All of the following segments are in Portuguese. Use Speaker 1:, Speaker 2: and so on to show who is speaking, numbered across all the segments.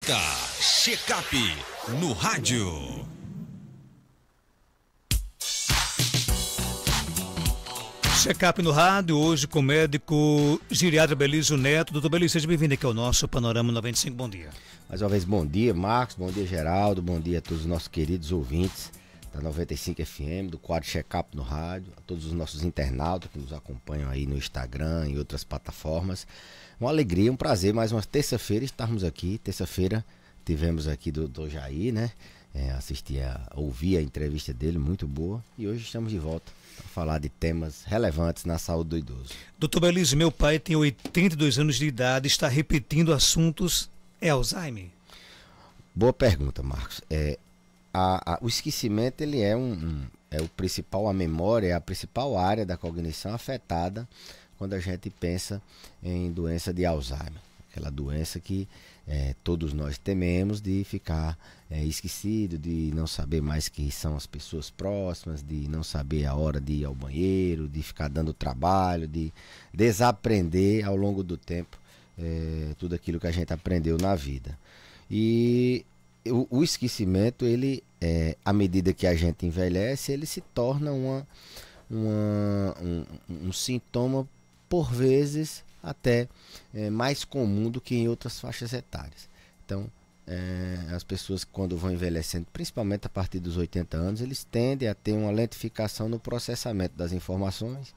Speaker 1: Apresenta Check-up no rádio.
Speaker 2: Check-up no rádio, hoje com o médico geriatra Belísio Neto. Doutor Belísio, seja bem-vindo aqui ao nosso Panorama 95. Bom dia.
Speaker 3: Mais uma vez, bom dia, Marcos, bom dia, Geraldo, bom dia a todos os nossos queridos ouvintes da 95 FM, do quadro Check-up no rádio, a todos os nossos internautas que nos acompanham aí no Instagram e outras plataformas. Uma alegria, um prazer, mais uma terça-feira estarmos aqui. Terça-feira tivemos aqui do Jair, né? Ouvi a entrevista dele, muito boa, e hoje estamos de volta para falar de temas relevantes na saúde do idoso. Doutor
Speaker 2: Belísio, meu pai tem 82 anos de idade, está repetindo assuntos, é Alzheimer?
Speaker 3: Boa pergunta, Marcos. O esquecimento, ele é o principal, a memória é a principal área da cognição afetada quando a gente pensa em doença de Alzheimer. Aquela doença que todos nós tememos de ficar esquecido, de não saber mais quem são as pessoas próximas, de não saber a hora de ir ao banheiro, de ficar dando trabalho, de desaprender ao longo do tempo tudo aquilo que a gente aprendeu na vida. E o esquecimento, ele, à medida que a gente envelhece, ele se torna um sintoma, por vezes, até mais comum do que em outras faixas etárias. Então, as pessoas, quando vão envelhecendo, principalmente a partir dos 80 anos, eles tendem a ter uma lentificação no processamento das informações.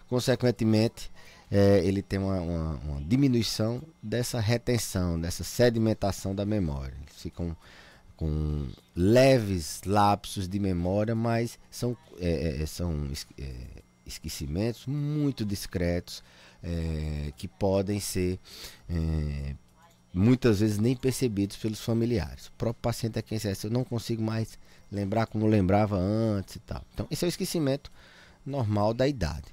Speaker 3: Consequentemente, ele tem uma diminuição dessa retenção, dessa sedimentação da memória. Eles ficam com leves lapsos de memória, mas são esquecimentos muito discretos, que podem ser muitas vezes nem percebidos pelos familiares. O próprio paciente é quem diz: eu não consigo mais lembrar como lembrava antes e tal. Então, esse é o esquecimento normal da idade.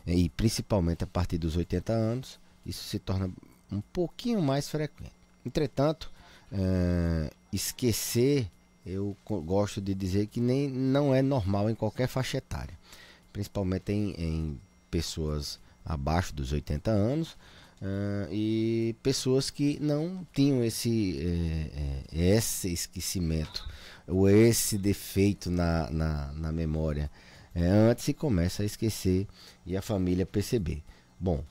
Speaker 3: E principalmente a partir dos 80 anos, isso se torna um pouquinho mais frequente. Entretanto, esquecer, eu gosto de dizer que não é normal em qualquer faixa etária, principalmente em pessoas abaixo dos 80 anos e pessoas que não tinham esse esquecimento ou esse defeito na memória. Antes se começa a esquecer e a família perceber. Bom,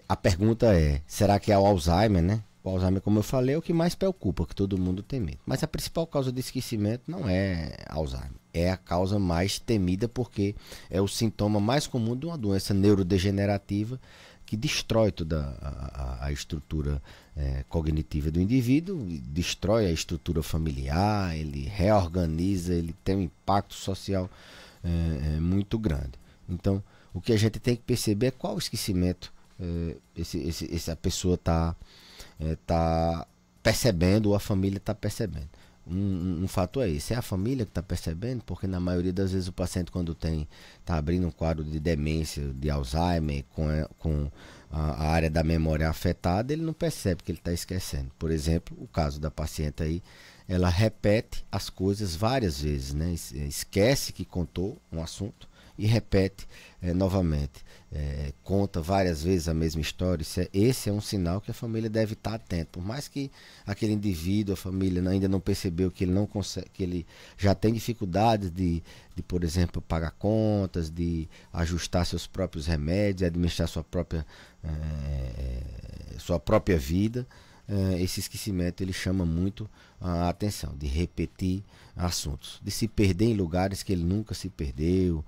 Speaker 3: a pergunta será que é o Alzheimer, né? O Alzheimer, como eu falei, é o que mais preocupa, que todo mundo tem medo. Mas a principal causa de esquecimento não é Alzheimer. É a causa mais temida, porque é o sintoma mais comum de uma doença neurodegenerativa que destrói toda a estrutura cognitiva do indivíduo, destrói a estrutura familiar, ele reorganiza, ele tem um impacto social muito grande. Então, o que a gente tem que perceber é qual esquecimento essa pessoa está percebendo, ou a família está percebendo. Um fato é esse: é a família que está percebendo, porque na maioria das vezes o paciente, quando está abrindo um quadro de demência, de Alzheimer, com a área da memória afetada, ele não percebe que ele está esquecendo. Por exemplo, o caso da paciente aí, ela repete as coisas várias vezes, né? Esquece que contou um assunto e repete novamente, conta várias vezes a mesma história. Esse é um sinal que a família deve estar atenta. Por mais que aquele indivíduo, a família ainda não percebeu que ele não consegue, que ele já tem dificuldades de, por exemplo, pagar contas, de ajustar seus próprios remédios, administrar sua própria vida. Esse esquecimento, ele chama muito a atenção, de repetir assuntos, de se perder em lugares que ele nunca se perdeu,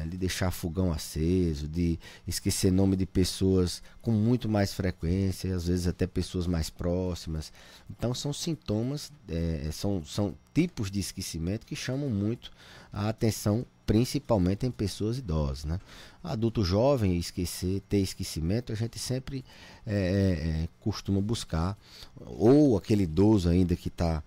Speaker 3: de deixar fogão aceso, de esquecer nome de pessoas com muito mais frequência, às vezes até pessoas mais próximas. Então são sintomas, são tipos de esquecimento que chamam muito a atenção, principalmente em pessoas idosas, né? Adulto jovem, ter esquecimento, a gente sempre costuma buscar, ou aquele idoso ainda que está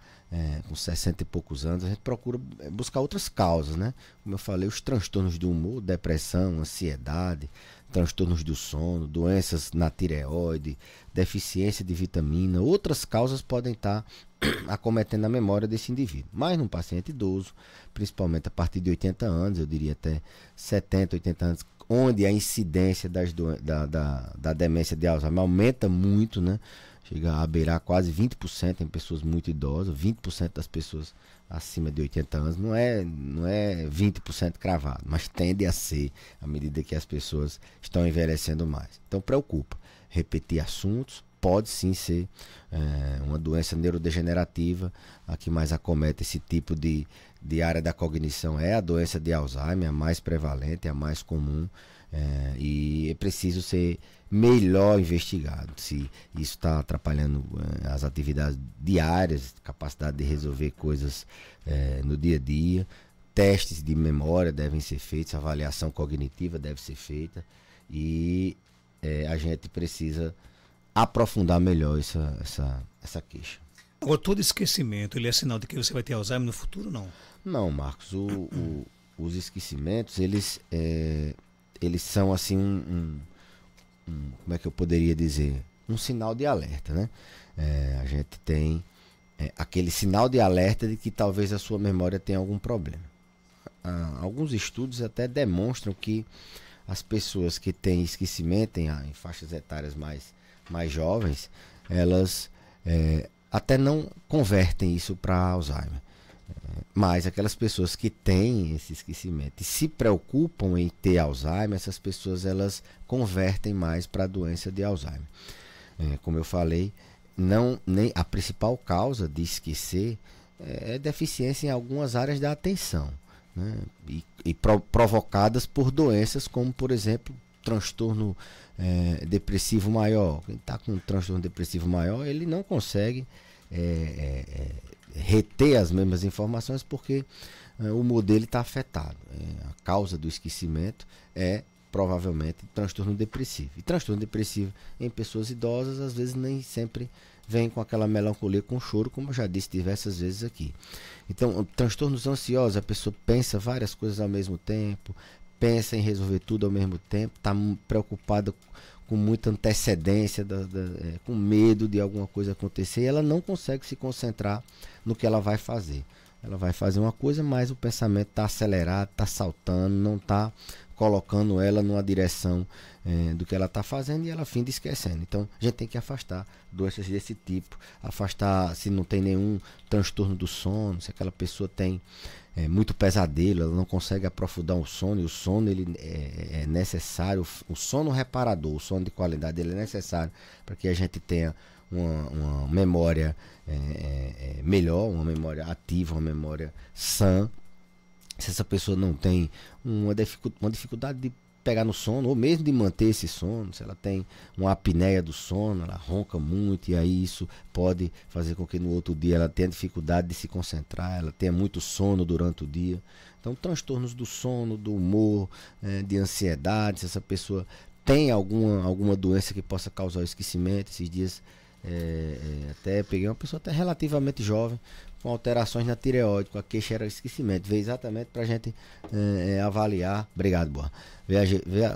Speaker 3: com 60 e poucos anos, a gente procura buscar outras causas, né? Como eu falei, os transtornos do humor, depressão, ansiedade, transtornos do sono, doenças na tireoide, deficiência de vitamina, outras causas podem estar acometendo a memória desse indivíduo. Mas num paciente idoso, principalmente a partir de 80 anos, eu diria até 70, 80 anos, onde a incidência da demência de Alzheimer aumenta muito, né? chega a beirar quase 20% em pessoas muito idosas, 20% das pessoas acima de 80 anos, não é 20% cravado, mas tende a ser à medida que as pessoas estão envelhecendo mais. Então preocupa, repetir assuntos, pode sim ser uma doença neurodegenerativa. A que mais acomete esse tipo de área da cognição é a doença de Alzheimer, a mais prevalente, a mais comum, e é preciso ser melhor investigado se isso está atrapalhando as atividades diárias, capacidade de resolver coisas no dia a dia. Testes de memória devem ser feitos, avaliação cognitiva deve ser feita, e a gente precisa aprofundar melhor essa queixa.
Speaker 2: Agora, todo esquecimento, ele é sinal de que você vai ter Alzheimer no futuro, não?
Speaker 3: Não, Marcos, os esquecimentos, eles são assim como é que eu poderia dizer? Um sinal de alerta, né? A gente tem aquele sinal de alerta de que talvez a sua memória tenha algum problema. Alguns estudos até demonstram que as pessoas que têm esquecimento em faixas etárias mais jovens, elas até não convertem isso para Alzheimer. Mas aquelas pessoas que têm esse esquecimento e se preocupam em ter Alzheimer, essas pessoas elas convertem mais para a doença de Alzheimer. Como eu falei, nem a principal causa de esquecer é deficiência em algumas áreas da atenção, né? E provocadas por doenças como, por exemplo, transtorno depressivo maior. Quem está com um transtorno depressivo maior, ele não consegue reter as mesmas informações porque o modelo está afetado. A causa do esquecimento é provavelmente transtorno depressivo. E transtorno depressivo em pessoas idosas às vezes nem sempre vem com aquela melancolia, com choro, como eu já disse diversas vezes aqui. Então, transtornos ansiosos, a pessoa pensa várias coisas ao mesmo tempo, pensa em resolver tudo ao mesmo tempo, está preocupada com muita antecedência, com medo de alguma coisa acontecer, e ela não consegue se concentrar no que ela vai fazer. Ela vai fazer uma coisa, mas o pensamento está acelerado, está saltando, não está colocando ela numa direção do que ela está fazendo, e ela finda esquecendo. Então a gente tem que afastar doenças desse tipo, afastar se não tem nenhum transtorno do sono, se aquela pessoa tem muito pesadelo, ela não consegue aprofundar o sono, e o sono ele é necessário, o sono reparador, o sono de qualidade, ele é necessário para que a gente tenha uma memória melhor, uma memória ativa, uma memória sã. Se essa pessoa não tem uma dificuldade de pegar no sono, ou mesmo de manter esse sono, se ela tem uma apneia do sono, ela ronca muito, e aí isso pode fazer com que no outro dia ela tenha dificuldade de se concentrar, ela tenha muito sono durante o dia. Então, transtornos do sono, do humor, de ansiedade, se essa pessoa tem alguma doença que possa causar o esquecimento. Esses dias até peguei uma pessoa até relativamente jovem com alterações na tireoide, com a queixa era esquecimento. Veio exatamente para a gente avaliar. Obrigado, Boa.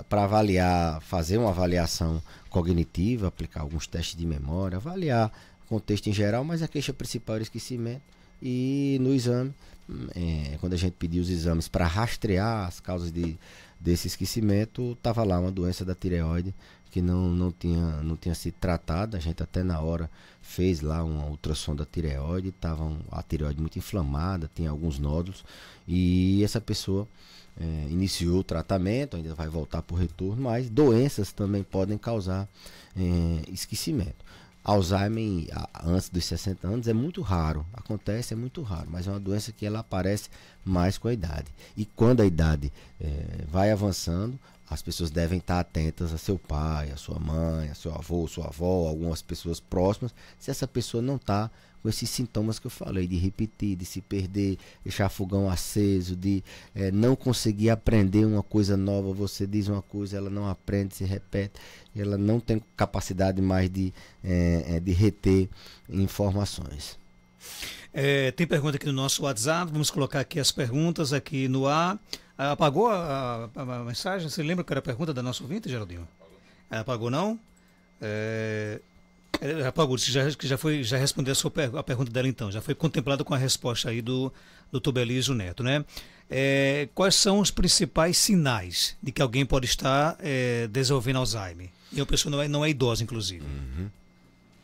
Speaker 3: Para avaliar, fazer uma avaliação cognitiva, aplicar alguns testes de memória, avaliar o contexto em geral, mas a queixa principal era esquecimento. E no exame, quando a gente pediu os exames para rastrear as causas desse esquecimento, estava lá uma doença da tireoide que não tinha sido tratada. A gente até na hora fez lá uma ultrassom da tireoide, estava a tireoide muito inflamada, tinha alguns nódulos, e essa pessoa iniciou o tratamento, ainda vai voltar para o retorno, mas doenças também podem causar esquecimento. Alzheimer antes dos 60 anos é muito raro, acontece, é muito raro, mas é uma doença que ela aparece mais com a idade. E quando a idade vai avançando, as pessoas devem estar atentas a seu pai, a sua mãe, a seu avô, sua avó, algumas pessoas próximas, se essa pessoa não está com esses sintomas que eu falei, de repetir, de se perder, deixar fogão aceso, de não conseguir aprender uma coisa nova. Você diz uma coisa, ela não aprende, se repete, ela não tem capacidade mais de reter informações.
Speaker 2: Tem pergunta aqui no nosso WhatsApp, vamos colocar aqui as perguntas aqui no ar. Apagou a mensagem? Você lembra que era a pergunta da nossa ouvinte, Geraldinho? Apagou, não? Apagou, já respondeu a pergunta dela então, já foi contemplado com a resposta aí do Dr. Belísio Neto, né? Quais são os principais sinais de que alguém pode estar desenvolvendo Alzheimer? E a pessoa não é idosa, inclusive.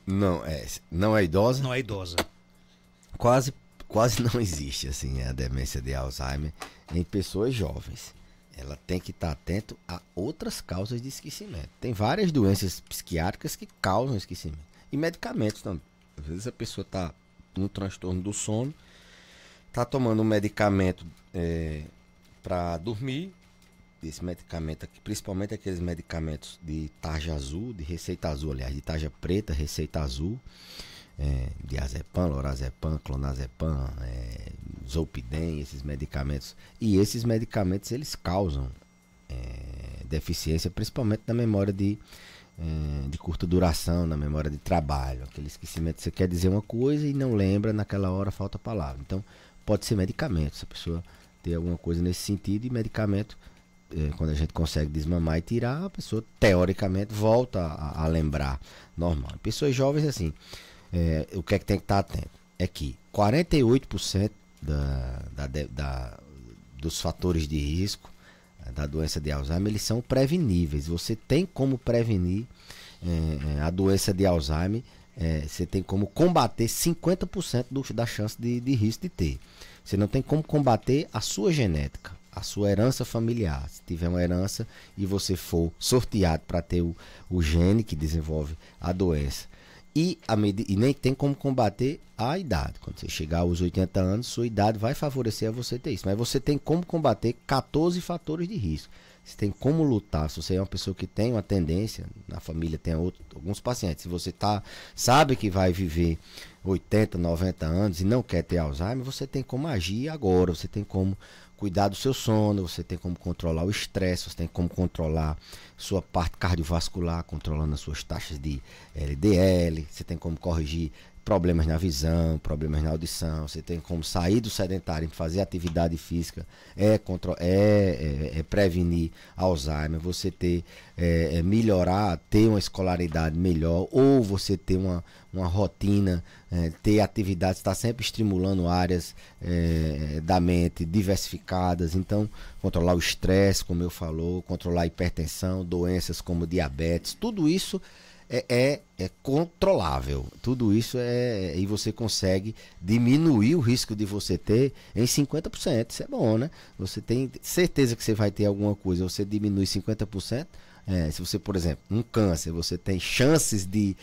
Speaker 3: Não é idosa?
Speaker 2: Não é idosa.
Speaker 3: Quase não existe assim a demência de Alzheimer em pessoas jovens. Ela tem que estar atento a outras causas de esquecimento. Tem várias doenças psiquiátricas que causam esquecimento. E medicamentos também. Às vezes a pessoa está no transtorno do sono, está tomando um medicamento para dormir. Esse medicamento aqui, principalmente aqueles medicamentos de tarja azul, de receita azul, aliás, de tarja preta, receita azul, diazepam, lorazepam, clonazepam, zolpidem, esses medicamentos. E esses medicamentos, eles causam deficiência, principalmente na memória de curta duração, na memória de trabalho. Aquele esquecimento, você quer dizer uma coisa e não lembra, naquela hora falta a palavra. Então, pode ser medicamento, se a pessoa ter alguma coisa nesse sentido, e medicamento, quando a gente consegue desmamar e tirar, a pessoa teoricamente volta a lembrar normal. Em pessoas jovens, assim, o que é que tem que estar atento? É que 48% dos fatores de risco da doença de Alzheimer, eles são preveníveis. Você tem como prevenir a doença de Alzheimer, você tem como combater 50% da chance de risco de ter. Você não tem como combater a sua genética, a sua herança familiar. Se tiver uma herança e você for sorteado para ter o gene que desenvolve a doença. E nem tem como combater a idade. Quando você chegar aos 80 anos, sua idade vai favorecer a você ter isso. Mas você tem como combater 14 fatores de risco. Você tem como lutar. Se você é uma pessoa que tem uma tendência, na família tem alguns pacientes, se você sabe que vai viver 80, 90 anos e não quer ter Alzheimer, você tem como agir agora. Você tem como cuidar do seu sono, você tem como controlar o estresse, você tem como controlar sua parte cardiovascular, controlando as suas taxas de LDL, você tem como corrigir problemas na visão, problemas na audição, você tem como sair do sedentário e fazer atividade física, prevenir Alzheimer, você melhorar, ter uma escolaridade melhor, ou você ter uma rotina, ter atividades, estar sempre estimulando áreas da mente diversificadas. Então, controlar o estresse, como eu falou, controlar a hipertensão, doenças como diabetes, tudo isso é controlável. Tudo isso e você consegue diminuir o risco de você ter em 50%. Isso é bom, né? Você tem certeza que você vai ter alguma coisa, você diminui 50%. Se você, por exemplo, um câncer, você tem chances de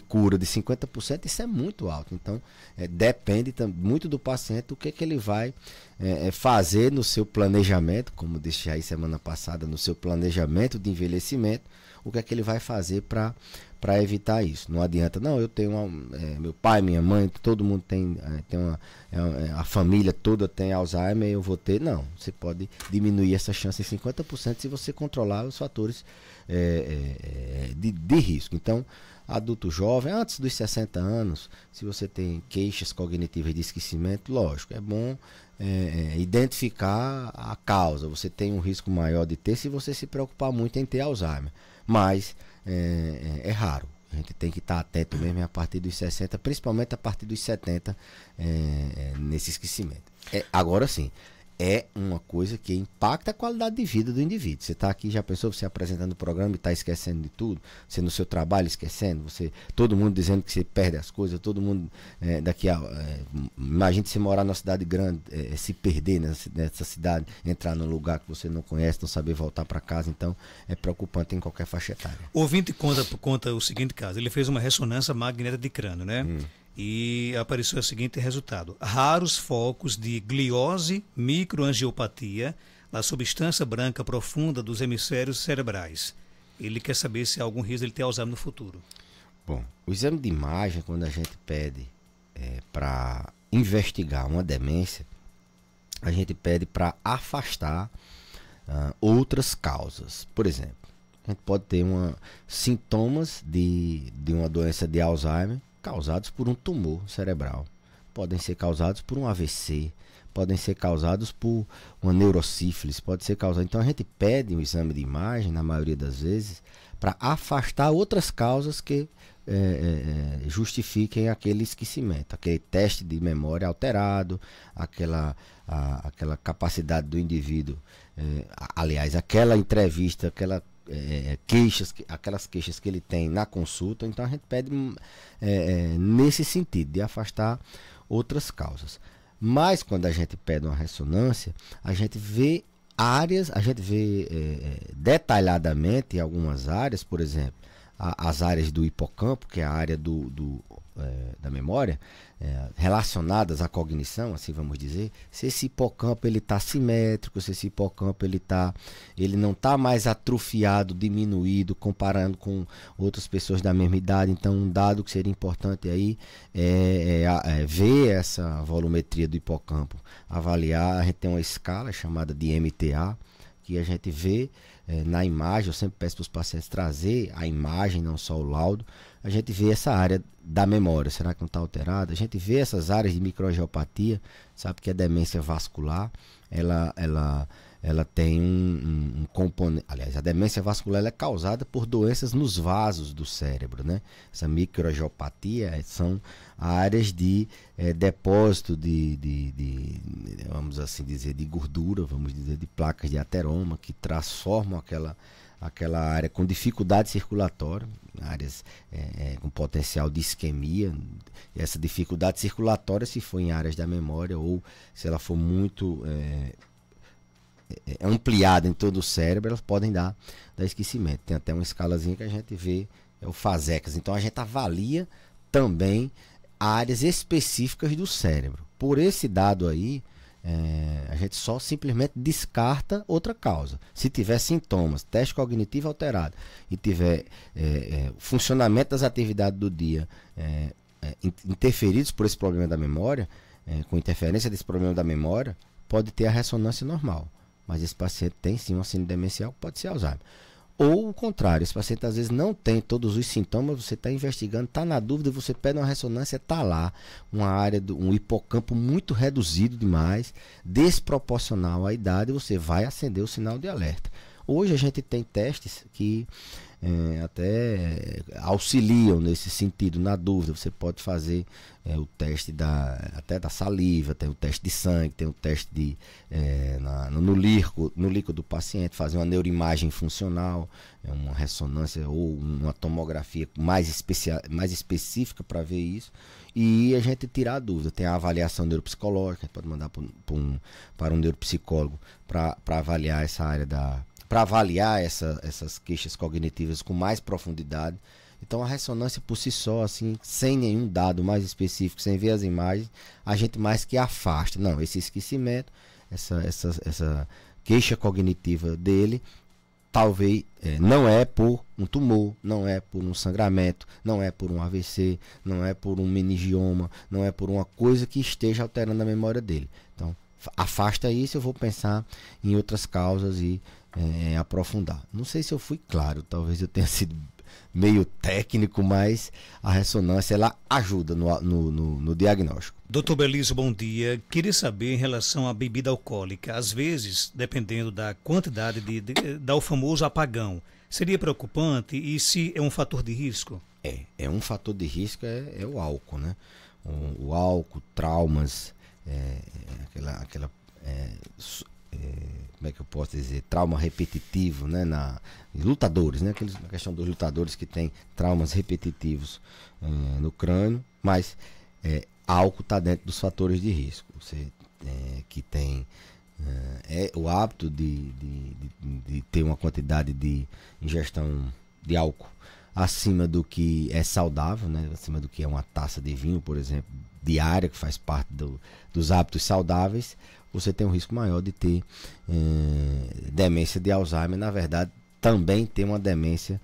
Speaker 3: cura de 50%, isso é muito alto. Então, depende muito do paciente, o que ele vai fazer no seu planejamento, como disse aí semana passada, no seu planejamento de envelhecimento, o que é que ele vai fazer para evitar isso. Não adianta, não, eu tenho meu pai, minha mãe, todo mundo tem a família toda tem Alzheimer, eu vou ter. Não, você pode diminuir essa chance em 50% se você controlar os fatores de risco. Então, adulto jovem, antes dos 60 anos, se você tem queixas cognitivas de esquecimento, lógico, é bom identificar a causa. Você tem um risco maior de ter se você se preocupar muito em ter Alzheimer. Mas é raro. A gente tem que estar atento mesmo a partir dos 60, principalmente a partir dos 70, nesse esquecimento. Agora sim, é uma coisa que impacta a qualidade de vida do indivíduo. Você está aqui, já pensou, você apresentando o programa e está esquecendo de tudo? Você no seu trabalho esquecendo? Todo mundo dizendo que você perde as coisas, todo mundo imagine você morar numa cidade grande, se perder nessa cidade, entrar num lugar que você não conhece, não saber voltar para casa. Então, é preocupante em qualquer faixa etária.
Speaker 2: O ouvinte conta o seguinte caso. Ele fez uma ressonância magnética de crânio, né? E apareceu o seguinte resultado: raros focos de gliose, microangiopatia na substância branca profunda dos hemisférios cerebrais. Ele quer saber se há algum risco de ele ter Alzheimer no futuro.
Speaker 3: Bom, o exame de imagem, quando a gente pede para investigar uma demência, a gente pede para afastar outras causas. Por exemplo, a gente pode ter sintomas de uma doença de Alzheimer causados por um tumor cerebral, podem ser causados por um AVC, podem ser causados por uma neurosífilis, pode ser causado. Então a gente pede um exame de imagem, na maioria das vezes, para afastar outras causas que justifiquem aquele esquecimento, aquele teste de memória alterado, aquela capacidade do indivíduo, aliás, aquela entrevista, aquela queixas, aquelas queixas que ele tem na consulta. Então a gente pede nesse sentido, de afastar outras causas. Mas quando a gente pede uma ressonância, a gente vê áreas, a gente vê detalhadamente algumas áreas, por exemplo, as áreas do hipocampo, que é a área da memória, relacionadas à cognição, assim vamos dizer, se esse hipocampo ele está simétrico, se esse hipocampo ele não está mais atrofiado, diminuído, comparando com outras pessoas da mesma idade. Então, um dado que seria importante aí é ver essa volumetria do hipocampo, avaliar. A gente tem uma escala chamada de MTA, que a gente vê na imagem. Eu sempre peço para os pacientes trazer a imagem, não só o laudo. A gente vê essa área da memória, será que não está alterada? A gente vê essas áreas de microangiopatia, sabe que a demência vascular, ela tem um componente. Aliás, a demência vascular ela é causada por doenças nos vasos do cérebro, né? Essa microangiopatia são áreas de depósito vamos assim dizer, de gordura, vamos dizer, de placas de ateroma, que transformam aquela área com dificuldade circulatória, áreas com potencial de isquemia. E essa dificuldade circulatória, se for em áreas da memória ou se ela for muito ampliada em todo o cérebro, elas podem dar esquecimento. Tem até uma escalazinha que a gente vê, é o FASECAS. Então a gente avalia também áreas específicas do cérebro. Por esse dado aí, a gente só simplesmente descarta outra causa. Se tiver sintomas, teste cognitivo alterado e tiver funcionamento das atividades do dia interferidos por esse problema da memória, com interferência desse problema da memória, pode ter a ressonância normal. Mas esse paciente tem sim uma síndrome demencial que pode ser Alzheimer. Ou o contrário, esse paciente às vezes não tem todos os sintomas, você está investigando, está na dúvida, você pede uma ressonância, está lá uma área, um hipocampo muito reduzido demais, desproporcional à idade, você vai acender o sinal de alerta. Hoje a gente tem testes que até auxiliam nesse sentido. Na dúvida, você pode fazer o teste até da saliva, tem o teste de sangue, tem o teste no líquido do paciente, fazer uma neuroimagem funcional, uma ressonância ou uma tomografia mais específica para ver isso. E a gente tirar a dúvida. Tem a avaliação neuropsicológica, a gente pode mandar para um neuropsicólogo para avaliar essa área para avaliar essas queixas cognitivas com mais profundidade. Então a ressonância por si só, assim, sem nenhum dado mais específico, sem ver as imagens, a gente mais que afasta. Não, esse esquecimento, essa queixa cognitiva dele, talvez não é por um tumor, não é por um sangramento, não é por um AVC, não é por um meningioma, não é por uma coisa que esteja alterando a memória dele. Então afasta isso, eu vou pensar em outras causas e aprofundar. Não sei se eu fui claro, talvez eu tenha sido meio técnico, mas a ressonância ela ajuda no diagnóstico.
Speaker 2: Doutor Belísio, bom dia. Queria saber em relação à bebida alcoólica. Às vezes, dependendo da quantidade dá o famoso apagão. Seria preocupante e se é um fator de risco?
Speaker 3: É um fator de risco, é o álcool, né? O álcool, traumas, como é que eu posso dizer, trauma repetitivo, né, lutadores, né, a questão dos lutadores que tem traumas repetitivos no crânio, mas álcool está dentro dos fatores de risco. Você que tem o hábito de ter uma quantidade de ingestão de álcool acima do que é saudável, né, acima do que é uma taça de vinho, por exemplo, diária, que faz parte dos hábitos saudáveis, você tem um risco maior de ter demência de Alzheimer. Na verdade, também tem uma demência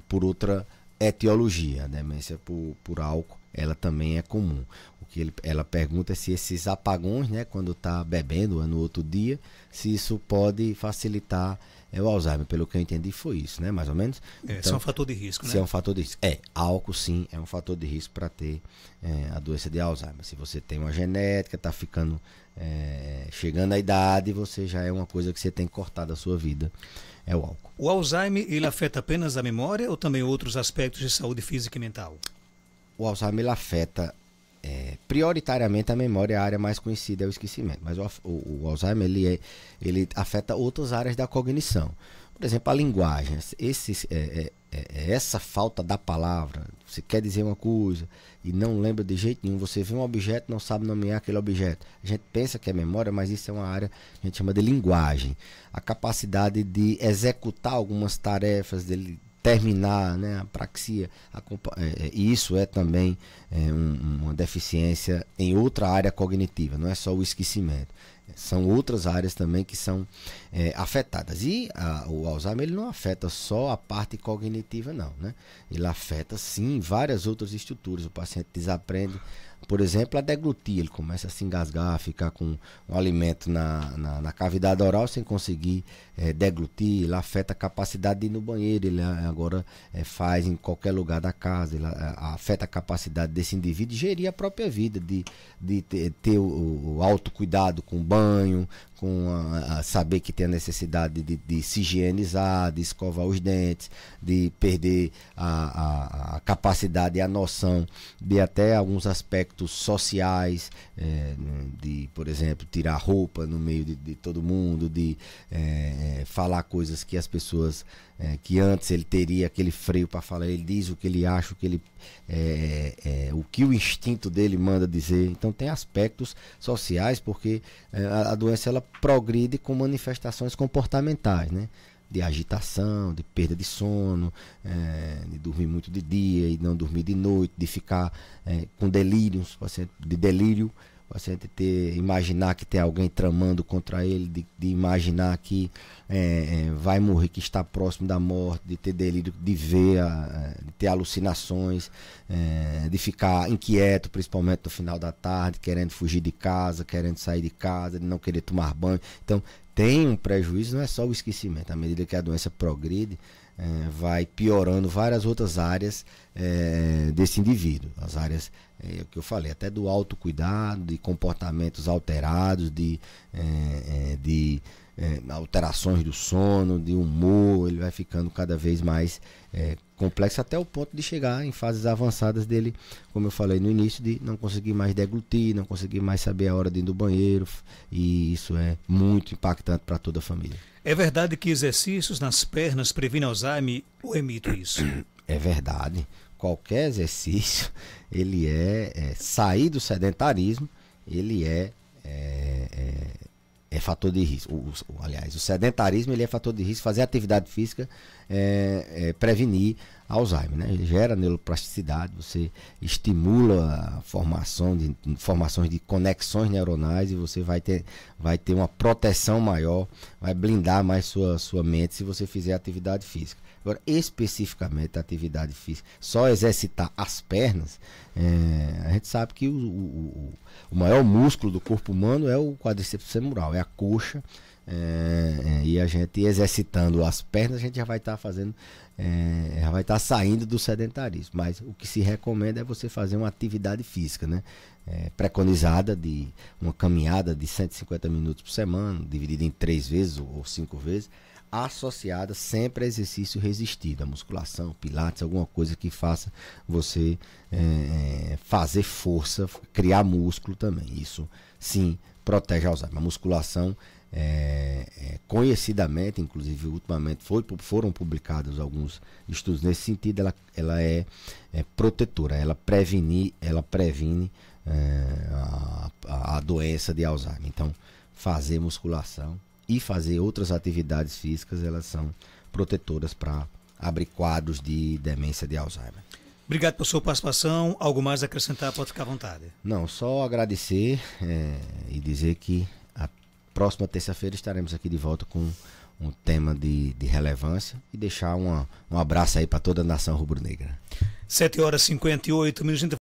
Speaker 3: por outra etiologia. A demência por álcool, ela também é comum. O que ela pergunta é se esses apagões, né, quando está bebendo ou no outro dia, se isso pode facilitar o Alzheimer. Pelo que eu entendi foi isso, né, mais ou menos.
Speaker 2: Então, isso é um fator de risco, né?
Speaker 3: Se é um fator de risco. Álcool sim é um fator de risco para ter a doença de Alzheimer. Se você tem uma genética, está ficando chegando à idade, você já é uma coisa que você tem que cortar da sua vida, é o álcool.
Speaker 2: O Alzheimer, ele afeta apenas a memória ou também outros aspectos de saúde física e mental?
Speaker 3: O Alzheimer ele afeta prioritariamente a memória, a área mais conhecida é o esquecimento, mas o Alzheimer ele afeta outras áreas da cognição. Por exemplo, a linguagem, essa falta da palavra. Você quer dizer uma coisa e não lembra de jeito nenhum. Você vê um objeto e não sabe nomear aquele objeto. A gente pensa que é memória, mas isso é uma área que a gente chama de linguagem. A capacidade de executar algumas tarefas, de terminar, né, a praxia. Isso é também uma deficiência em outra área cognitiva, não é só o esquecimento. São outras áreas também que são afetadas. E o Alzheimer ele não afeta só a parte cognitiva, não, né? Ele afeta, sim, várias outras estruturas. O paciente desaprende, por exemplo, a deglutir. Ele começa a se engasgar, a ficar com um alimento na cavidade oral sem conseguir deglutir. Ele afeta a capacidade de ir no banheiro. Ele agora faz em qualquer lugar da casa. Ele afeta a capacidade desse indivíduo de gerir a própria vida, de ter o autocuidado com o banho, com saber que tem a necessidade de se higienizar, de escovar os dentes, de perder a capacidade e a noção de até alguns aspectos sociais, de, por exemplo, tirar roupa no meio de todo mundo, de falar coisas que as pessoas, que antes ele teria aquele freio para falar, ele diz o que ele acha, o que o instinto dele manda dizer. Então tem aspectos sociais, porque a doença ela progride com manifestações comportamentais, né? De agitação, de perda de sono, de dormir muito de dia e não dormir de noite, de ficar com delírios, de delírio, o paciente imaginar que tem alguém tramando contra ele, de imaginar que vai morrer, que está próximo da morte, de ter delírio, de ver, de ter alucinações, de ficar inquieto, principalmente no final da tarde, querendo fugir de casa, querendo sair de casa, de não querer tomar banho. Então, tem um prejuízo, não é só o esquecimento. À medida que a doença progride, vai piorando várias outras áreas desse indivíduo. As áreas, que eu falei, até do autocuidado, de comportamentos alterados, de alterações do sono, de humor. Ele vai ficando cada vez mais complexo, até o ponto de chegar em fases avançadas dele, como eu falei no início, de não conseguir mais deglutir, não conseguir mais saber a hora de ir no banheiro, e isso é muito impactante para toda a família.
Speaker 2: É verdade que exercícios nas pernas previnem Alzheimer, ou é mito isso?
Speaker 3: É verdade. Qualquer exercício, ele sair do sedentarismo, ele é fator de risco. Aliás, o sedentarismo ele é fator de risco. Fazer atividade física prevenir Alzheimer, né? Ele gera neuroplasticidade, você estimula a formações de conexões neuronais, e você vai ter uma proteção maior, vai blindar mais sua mente se você fizer atividade física. Agora, especificamente a atividade física, só exercitar as pernas, a gente sabe que o maior músculo do corpo humano é o quadríceps femoral, é a coxa, e a gente exercitando as pernas, a gente já vai estar fazendo, já vai estar saindo do sedentarismo. Mas o que se recomenda é você fazer uma atividade física, né? Preconizada de uma caminhada de 150 minutos por semana, dividida em 3 vezes ou 5 vezes, associada sempre a exercício resistido, a musculação, pilates, alguma coisa que faça você fazer força, criar músculo também. Isso sim protege Alzheimer. A musculação, conhecidamente, inclusive ultimamente foram publicados alguns estudos nesse sentido, ela é protetora, ela previne a doença de Alzheimer. Então, fazer musculação e fazer outras atividades físicas, elas são protetoras para abrir quadros de demência de Alzheimer.
Speaker 2: Obrigado por sua participação. Algo mais a acrescentar, pode ficar à vontade.
Speaker 3: Não, só agradecer e dizer que a próxima terça-feira estaremos aqui de volta com um tema de relevância, e deixar um abraço aí para toda a nação rubro-negra.
Speaker 2: 7h58.